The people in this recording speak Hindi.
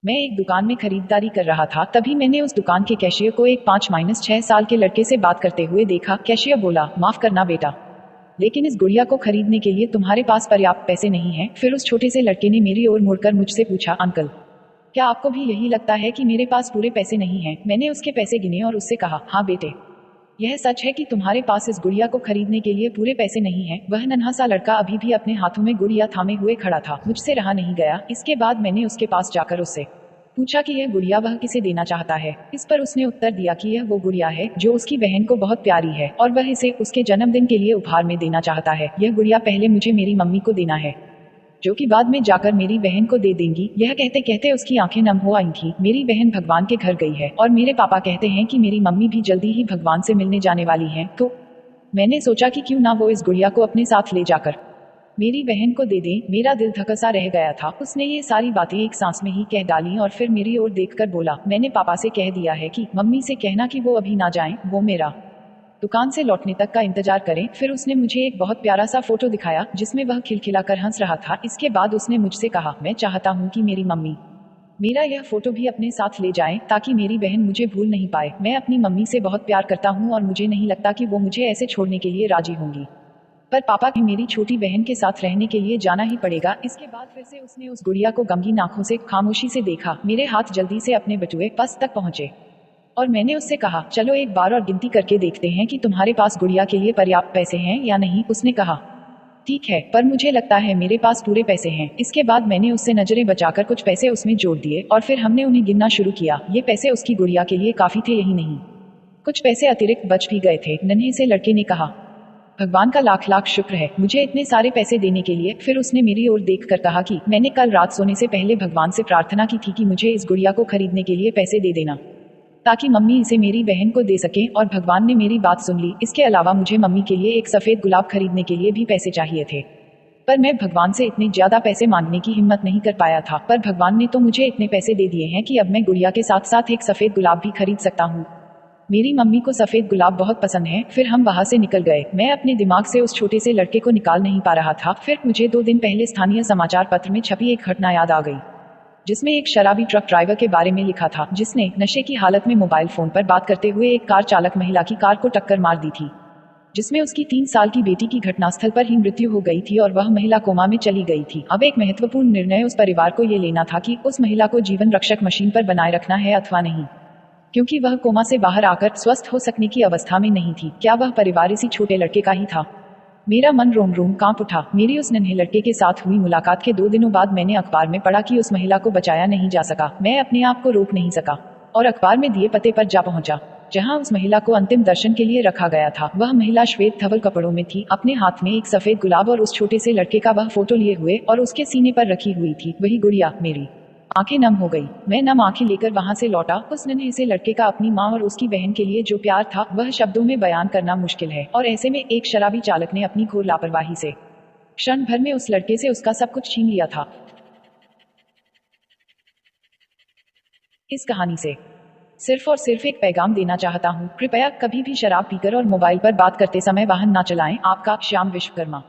मैं एक दुकान में खरीदारी कर रहा था, तभी मैंने उस दुकान के कैशियर को एक 5-6 साल के लड़के से बात करते हुए देखा। कैशियर बोला, माफ करना बेटा, लेकिन इस गुड़िया को खरीदने के लिए तुम्हारे पास पर्याप्त पैसे नहीं हैं। फिर उस छोटे से लड़के ने मेरी ओर मुड़कर मुझसे पूछा, अंकल, क्या आपको भी यही लगता है कि मेरे पास पूरे पैसे नहीं हैं? मैंने उसके पैसे गिने और उससे कहा, हाँ बेटे, यह सच है कि तुम्हारे पास इस गुड़िया को खरीदने के लिए पूरे पैसे नहीं हैं। वह नन्हा सा लड़का अभी भी अपने हाथों में गुड़िया थामे हुए खड़ा था। मुझसे रहा नहीं गया। इसके बाद मैंने उसके पास जाकर उससे पूछा कि यह गुड़िया वह किसे देना चाहता है। इस पर उसने उत्तर दिया कि यह वो गुड़िया है जो उसकी बहन को बहुत प्यारी है और वह इसे उसके जन्मदिन के लिए उपहार में देना चाहता है। यह गुड़िया पहले मुझे मेरी मम्मी को देना है, जो कि बाद में जाकर मेरी बहन को दे देंगी। यह कहते कहते उसकी आंखें नम हो आई थी। मेरी बहन भगवान के घर गई है और मेरे पापा कहते हैं कि मेरी मम्मी भी जल्दी ही भगवान से मिलने जाने वाली हैं। तो मैंने सोचा कि क्यों ना वो इस गुड़िया को अपने साथ ले जाकर मेरी बहन को दे दें। मेरा दिल धकसा रह गया था। उसने ये सारी बातें एक सांस में ही कह डाली और फिर मेरी ओर देखकर बोला, मैंने पापा से कह दिया है कि मम्मी से कहना कि वो अभी ना जाएं, वो मेरा दुकान से लौटने तक का इंतजार करें। फिर उसने मुझे एक बहुत प्यारा सा फोटो दिखाया जिसमें वह खिलखिलाकर हंस रहा था। इसके बाद उसने मुझसे कहा, मैं चाहता हूँ कि मेरी मम्मी मेरा यह फोटो भी अपने साथ ले जाएं ताकि मेरी बहन मुझे भूल नहीं पाए। मैं अपनी मम्मी से बहुत प्यार करता हूँ और मुझे नहीं लगता कि वो मुझे ऐसे छोड़ने के लिए राजी होंगी, पर पापा की मेरी छोटी बहन के साथ रहने के लिए जाना ही पड़ेगा। इसके बाद फिर से उसने उस गुड़िया को गमगीन आंखों से खामोशी से देखा। मेरे हाथ जल्दी से अपने बटुए पर्स तक पहुंचे और मैंने उससे कहा, चलो एक बार और गिनती करके देखते हैं कि तुम्हारे पास गुड़िया के लिए पर्याप्त पैसे हैं या नहीं। उसने कहा, ठीक है, पर मुझे लगता है मेरे पास पूरे पैसे हैं। इसके बाद मैंने उससे नजरें बचाकर कुछ पैसे उसमें जोड़ दिए और फिर हमने उन्हें गिनना शुरू किया। ये पैसे उसकी गुड़िया के लिए काफी थे, यही नहीं, कुछ पैसे अतिरिक्त बच भी गए थे। नन्हे से लड़के ने कहा, भगवान का लाख लाख शुक्र है मुझे इतने सारे पैसे देने के लिए। फिर उसने मेरी ओर देखकर कहा कि मैंने कल रात सोने से पहले भगवान से प्रार्थना की थी कि मुझे इस गुड़िया को खरीदने के लिए पैसे दे देना ताकि मम्मी इसे मेरी बहन को दे सके, और भगवान ने मेरी बात सुन ली। इसके अलावा मुझे मम्मी के लिए एक सफेद गुलाब खरीदने के लिए भी पैसे चाहिए थे, पर मैं भगवान से इतने ज्यादा पैसे मांगने की हिम्मत नहीं कर पाया था। पर भगवान ने तो मुझे इतने पैसे दे दिए हैं कि अब मैं गुड़िया के साथ साथ एक सफेद गुलाब भी खरीद सकता हूँ। मेरी मम्मी को सफेद गुलाब बहुत पसंद है। फिर हम वहां से निकल गए। मैं अपने दिमाग से उस छोटे से लड़के को निकाल नहीं पा रहा था। फिर मुझे 2 दिन पहले स्थानीय समाचार पत्र में छपी एक घटना याद आ गई, जिसमें एक शराबी ट्रक ड्राइवर के बारे में लिखा था जिसने नशे की हालत में मोबाइल फोन पर बात करते हुए एक कार चालक महिला की कार को टक्कर मार दी थी, जिसमें उसकी 3 साल की बेटी की घटनास्थल पर ही मृत्यु हो गई थी और वह महिला कोमा में चली गई थी। अब एक महत्वपूर्ण निर्णय उस परिवार को ये लेना था कि उस महिला को जीवन रक्षक मशीन पर बनाए रखना है अथवा नहीं, क्योंकि वह कोमा से बाहर आकर स्वस्थ हो सकने की अवस्था में नहीं थी। क्या वह परिवार इसी छोटे लड़के का ही था? मेरा मन रोम रोम कांप उठा। मेरी उस नन्हे लड़के के साथ हुई मुलाकात के 2 दिनों बाद मैंने अखबार में पढ़ा कि उस महिला को बचाया नहीं जा सका। मैं अपने आप को रोक नहीं सका और अखबार में दिए पते पर जा पहुंचा जहां उस महिला को अंतिम दर्शन के लिए रखा गया था। वह महिला श्वेत धवल कपड़ों में थी, अपने हाथ में एक सफेद गुलाब और उस छोटे से लड़के का वह फोटो लिए हुए और उसके सीने पर रखी हुई थी वही गुड़िया। मेरी आंखें नम हो गई। मैं नम आंखें लेकर वहां से लौटा। उस नन्हे से लड़के का अपनी माँ और उसकी बहन के लिए जो प्यार था वह शब्दों में बयान करना मुश्किल है, और ऐसे में एक शराबी चालक ने अपनी घोर लापरवाही से क्षण भर में उस लड़के से उसका सब कुछ छीन लिया था। इस कहानी से सिर्फ और सिर्फ एक पैगाम देना चाहता हूँ, कृपया कभी भी शराब पीकर और मोबाइल पर बात करते समय वाहन ना चलाएं। आपका श्याम विश्वकर्मा।